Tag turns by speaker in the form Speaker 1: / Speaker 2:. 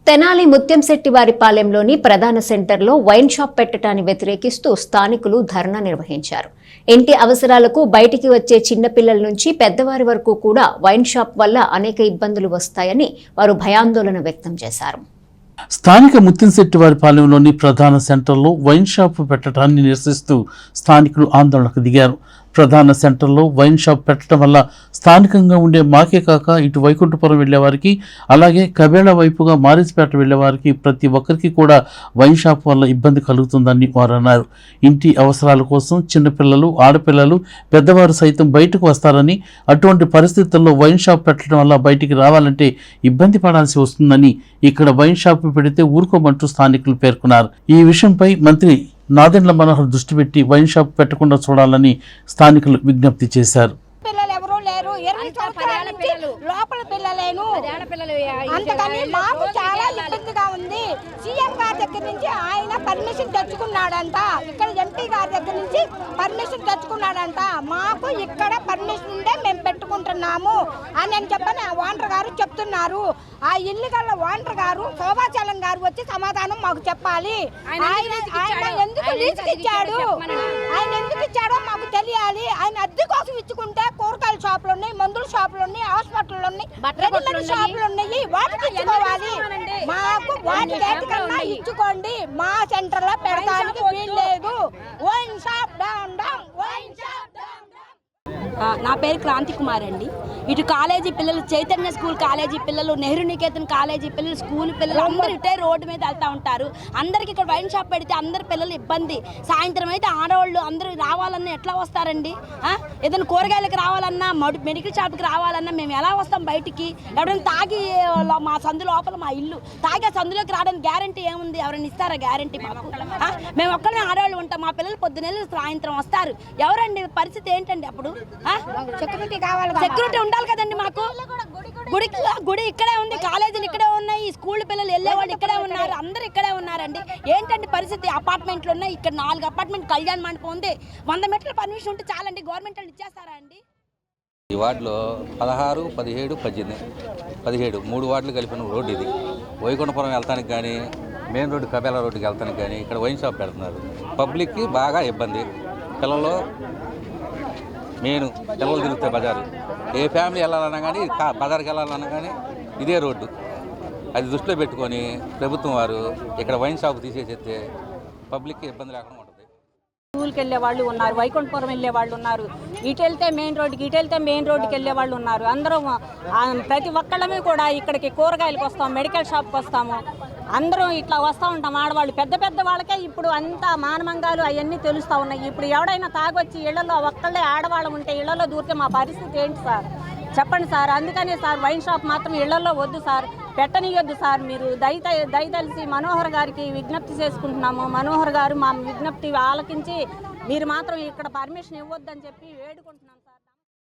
Speaker 1: తెనాలి ముత్యంశెట్టివారిపాలెంలోని ప్రధాన సెంటర్లో wine shop పెట్టడాన్ని వ్యతిరేకిస్తూ స్థానికులు ధర్నా నిర్వహించారు. ఇంటి అవసరాలకు బయటికి వచ్చే చిన్నపిల్లల నుంచి పెద్దవారి వరకు కూడా వైన్ షాప్ వల్ల అనేక ఇబ్బందులు వస్తాయని వారు భయాందోళన వ్యక్తం చేశారు.
Speaker 2: స్థానిక ముత్యంశెట్టివారిపాలెంలోని ప్రధాన సెంటర్లో వైన్ షాప్ పెట్టడాన్ని నిరసిస్తూ స్థానికులు ఆందోళనకు దిగారు. ప్రధాన సెంటర్లో వైన్ షాప్ పెట్టడం వల్ల స్థానికంగా ఉండే మాకే కాక ఇటు వైకుంఠపురం వెళ్లేవారికి, అలాగే కబేళ వైపుగా మారిస్పేట వెళ్లేవారికి ప్రతి ఒక్కరికి కూడా వైన్ షాప్ వల్ల ఇబ్బంది కలుగుతుందని వారు అన్నారు. ఇంటి అవసరాల కోసం చిన్నపిల్లలు, ఆడపిల్లలు, పెద్దవారు సైతం బయటకు వస్తారని, అటువంటి పరిస్థితుల్లో వైన్ షాప్ పెట్టడం వల్ల బయటికి రావాలంటే ఇబ్బంది పడాల్సి వస్తుందని, ఇక్కడ వైన్ షాప్ పెడితే ఊరుకోమంటూ స్థానికులు పేర్కొన్నారు. ఈ విషయంపై మంత్రి నాదెండ్ల మనోహర్ దృష్టి పెట్టి వైన్ షాప్ పెట్టకుండా చూడాలని స్థానికులు విజ్ఞప్తి చేశారు.
Speaker 3: లోపల పిల్లలేను అంతకని మాకు చాలా ఇబ్బందిగా ఉంది. సీఎం గారి దగ్గర నుంచి ఆయన పర్మిషన్ తెచ్చుకున్నాడంట, ఇక్కడ ఎంపీ గారి దగ్గర నుంచి పర్మిషన్ తెచ్చుకున్నాడంట. మాకు ఇక్కడ పర్మిషన్ ఉండే మేము పెట్టుకుంటున్నాము అని అని చెప్పని ఓనర్ గారు చెప్తున్నారు. ఆ ఇల్లు గల ఓనర్ గారు శోభాచలం గారు వచ్చి సమాధానం మాకు చెప్పాలి. ఆయన ఎందుకు లీజుకి ఇచ్చాడు, ఆయన ఎందుకు ఇచ్చాడో మాకు తెలియాలి. ఆయన అద్దె కోసం ఇచ్చుకుంటే కూరగాయల షాపులు ఉన్నాయి, మందుల షాపులు ఉన్నాయి, హాస్పిటల్ ఉన్నాయి, రెడీమేడ్ షాపులు ఉన్నాయి, వాటికి ఇచ్చుకోవాలి. మాకు వాటి కన్నా ఇచ్చుకోండి. మా సెంటర్ లో పెడతానికి వీల్లేదు. Wine shop down down, wine shop down down. నా పేరు క్రాంతి కుమార్ అండి. ఇటు కాలేజీ పిల్లలు, చైతన్య స్కూల్ కాలేజీ పిల్లలు, నెహ్రూ నికేతన్ కాలేజీ పిల్లలు, స్కూల్ పిల్లలు అందరూ ఇటే రోడ్డు మీద వెళ్తూ ఉంటారు. అందరికి ఇక్కడ వైన్ షాప్ పెడితే అందరు పిల్లలు ఇబ్బంది. సాయంత్రం అయితే ఆడవాళ్ళు అందరూ రావాలన్నా ఎట్లా వస్తారండి? ఏదైనా కూరగాయలకు రావాలన్నా, మెడికల్ షాప్కి రావాలన్నా మేము ఎలా వస్తాం బయటికి? ఎవరైనా తాగి మా సందు లోపల మా ఇల్లు తాగి సందులోకి రావడానికి గ్యారంటీ ఏముంది? ఎవరైనా ఇస్తారా గ్యారంటీ మాకు? మేము ఒక్కడే ఆడవాళ్ళు ఉంటాం, మా పిల్లలు పొద్దునెళ్ళి సాయంత్రం వస్తారు. ఎవరండి పరిస్థితి ఏంటండి? అప్పుడు సెక్యూరిటీ ఉండాలి కదండి మాకు. గుడి ఇక్కడే ఉంది, కాలేజీలు ఇక్కడే ఉన్నాయి, స్కూల్ పిల్లలు వెళ్ళేవాళ్ళు ఇక్కడే ఉన్నారు, అందరు ఇక్కడే ఉన్నారండి. ఏంటండి పరిస్థితి? అపార్ట్మెంట్లు ఉన్నాయి, ఇక్కడ 4 అపార్ట్మెంట్ కళ్యాణ మండపం ఉంది. 100 మీటర్ల పర్మిషన్ ఉంటే చాలండి. గవర్నమెంట్ వాళ్ళు ఇచ్చేస్తారా అండి?
Speaker 4: ఈ వార్డులో 16, 17, 18, 17 3 వార్డులు కలిపిన రోడ్డు ఇది. వైకుంఠపురం వెళ్తానికి కానీ, మెయిన్ రోడ్డు కబేళ రోడ్డుకి వెళ్తానికి కానీ ఇక్కడ వైన్ షాప్ పెడుతున్నారు. పబ్లిక్కి బాగా ఇబ్బంది. పిల్లలు పిల్లలు తిరుగుతాయి బజారు. ఏ ఫ్యామిలీ వెళ్ళాలన్నా కానీ, బజార్కి వెళ్ళాలన్నా కానీ ఇదే రోడ్డు. అది దృష్టిలో పెట్టుకొని ప్రభుత్వం వారు ఇక్కడ వైన్ షాప్ తీసేసేస్తే పబ్లిక్కి ఇబ్బంది లేకుండా ఉంటుంది.
Speaker 5: స్కూల్కి వెళ్ళే వాళ్ళు ఉన్నారు, వైకుంఠపురం వెళ్ళే వాళ్ళు ఉన్నారు, ఇటు వెళ్తే మెయిన్ రోడ్డుకి వెళ్ళే వాళ్ళు ఉన్నారు. అందరూ ప్రతి ఒక్కళ్ళమే కూడా ఇక్కడికి కూరగాయలకు వస్తాం, మెడికల్ షాప్కి వస్తాము, అందరం ఇట్లా వస్తూ ఉంటాం. ఆడవాళ్ళు పెద్ద వాళ్ళకే ఇప్పుడు అంతా మానమంగాలు అవన్నీ తెలుస్తూ ఉన్నాయి. ఇప్పుడు ఎవడైనా తాగొచ్చి ఇళ్లలో ఒక్కళ్ళే ఆడవాళ్ళు ఉంటే ఇళ్లలో దూరితే మా పరిస్థితి ఏంటి సార్? చెప్పండి సార్. అందుకనే సార్ వైన్ షాప్ మాత్రం ఇళ్లలో వద్దు సార్, పెట్టనియొద్దు సార్. మీరు దయతలిసి మనోహర్ గారికి విజ్ఞప్తి చేసుకుంటున్నాము. మనోహర్ గారు మా విజ్ఞప్తి ఆలకించి మీరు మాత్రం ఇక్కడ పర్మిషన్ ఇవ్వద్దని చెప్పి వేడుకుంటున్నాం.